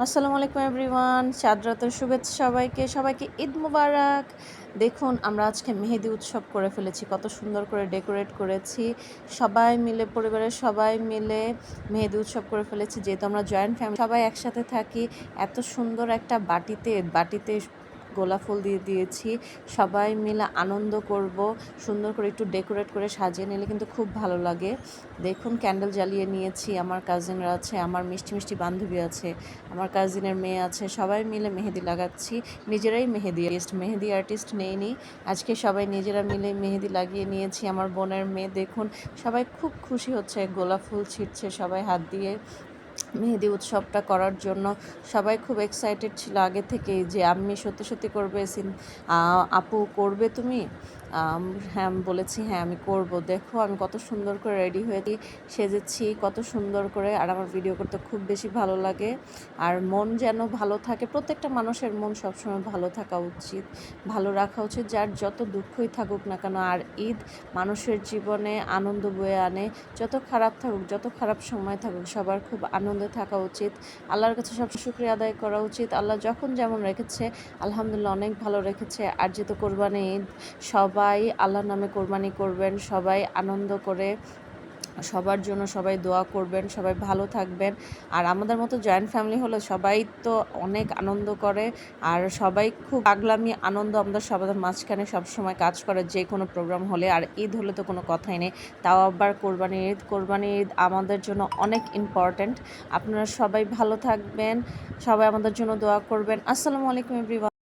আসসালামু আলাইকুম এভরিওয়ান, চাঁদ রাতের শুভেচ্ছা সবাইকে। সবাইকে ঈদ মুবারক। দেখুন আমরা আজকে মেহেদি উৎসব করে ফেলেছি, কত সুন্দর করে ডেকোরেট করেছি। সবাই মিলে, পরিবারের সবাই মিলে মেহেদি উৎসব করে ফেলেছি। যেহেতু আমরা জয়েন্ট ফ্যামিলি, সবাই একসাথে থাকি। এত সুন্দর একটা বাটিতে গোলাপ ফুল দিয়ে দিয়েছি। সবাই মিলে আনন্দ করব। সুন্দর করে একটু ডেকোরেট করে সাজিয়ে নিলে কিন্তু খুব ভালো লাগে। দেখুন ক্যান্ডেল জ্বালিয়ে নিয়েছি, আমার কাজিনরা আছে, আমার মিষ্টি মিষ্টি বান্ধবী আছে, আমার কাজিনের মেয়ে আছে, সবাই মিলে মেহেদি লাগাচ্ছি। নিজেরাই মেহেদি আর্টিস্ট নেইনি, আজকে সবাই নিজেরা মিলে মেহেদি লাগিয়ে নিয়েছি। আমার বোনের মেয়ে দেখুন, সবাই খুব খুশি হচ্ছে, গোলাপ ফুল ছিটছে সবাই হাত দিয়ে। মেহেদি উৎসবটা করার জন্য সবাই খুব এক্সাইটেড ছিল আগে থেকেই যে আম্মি সত্যি সত্যি করবে, আপু করবে তুমি? হ্যাঁ, আমি বলেছি হ্যাঁ আমি করব। দেখো আমি কত সুন্দর করে রেডি হয়ে সেজেছি, কত সুন্দর করে। আর আমার ভিডিও করতে খুব বেশি ভালো লাগে। আর মন যেন ভালো থাকে, প্রত্যেকটা মানুষের মন সবসময় ভালো থাকা উচিত, ভালো রাখা উচিত, যার যত দুঃখই থাকুক না কেন। আর ঈদ মানুষের জীবনে আনন্দ বয়ে আনে। যত খারাপ থাকুক, যত খারাপ সময় থাকুক, সবার খুব আনন্দে থাকা উচিত। আল্লাহর কাছে সব শুকরিয়া আদায় করা উচিত। আল্লাহ যখন যেমন রেখেছে আলহামদুলিল্লাহ অনেক ভালো রেখেছে। আর যেহেতু কোরবানি ঈদ, সবাই আল্লাহর নামে কোরবানি করবেন, সবাই আনন্দ করে, সবার জন্য সবাই দোয়া করবেন, সবাই ভালো থাকবেন। আর আমাদের মতো জয়েন্ট ফ্যামিলি হলে সবাই তো অনেক আনন্দ করে। আর সবাই খুব পাগলামি আনন্দ আমাদের সবার মাঝখানে সবসময় কাজ করে যে কোনো প্রোগ্রাম হলে। আর ঈদ হলে তো কোনো কথাই নেই, তাও আবার কোরবানি ঈদ আমাদের জন্য অনেক ইম্পর্ট্যান্ট। আপনারা সবাই ভালো থাকবেন, সবাই আমাদের জন্য দোয়া করবেন। আসসালামু আলাইকুম এভরিওয়ান।